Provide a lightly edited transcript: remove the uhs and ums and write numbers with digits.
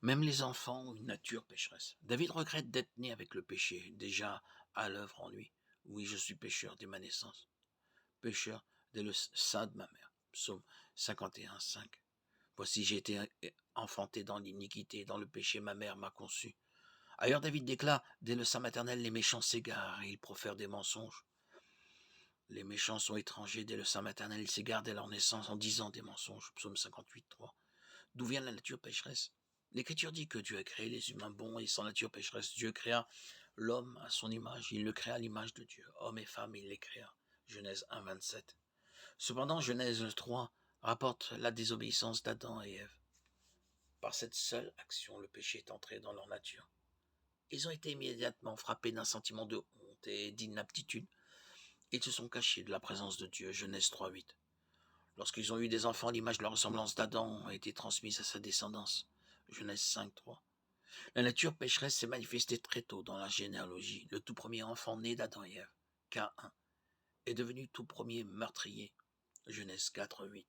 Même les enfants ont une nature pécheresse. David regrette d'être né avec le péché, déjà à l'œuvre en lui. Oui, je suis pécheur dès ma naissance, pécheur dès le sein de ma mère. Psaume 51, 5. Voici, j'ai été enfanté dans l'iniquité, dans le péché, ma mère m'a conçu. Ailleurs, David déclare, dès le sein maternel, les méchants s'égarent et ils profèrent des mensonges. Les méchants sont étrangers dès le sein maternel, ils s'égarent dès leur naissance en disant des mensonges. Psaume 58, 3. D'où vient la nature pécheresse? L'Écriture dit que Dieu a créé les humains bons et sans nature pécheresse. Dieu créa l'homme à son image, il le créa à l'image de Dieu. Homme et femme, il les créa. Genèse 1, 27. Cependant, Genèse 3 rapporte la désobéissance d'Adam et Ève. Par cette seule action, le péché est entré dans leur nature. Ils ont été immédiatement frappés d'un sentiment de honte et d'inaptitude. Ils se sont cachés de la présence de Dieu. Genèse 3, 8. Lorsqu'ils ont eu des enfants, l'image de la ressemblance d'Adam a été transmise à sa descendance. Genèse 5, 3. La nature pécheresse s'est manifestée très tôt dans la généalogie. Le tout premier enfant né d'Adam et Ève, Caïn, est devenu tout premier meurtrier. Genèse 4, 8.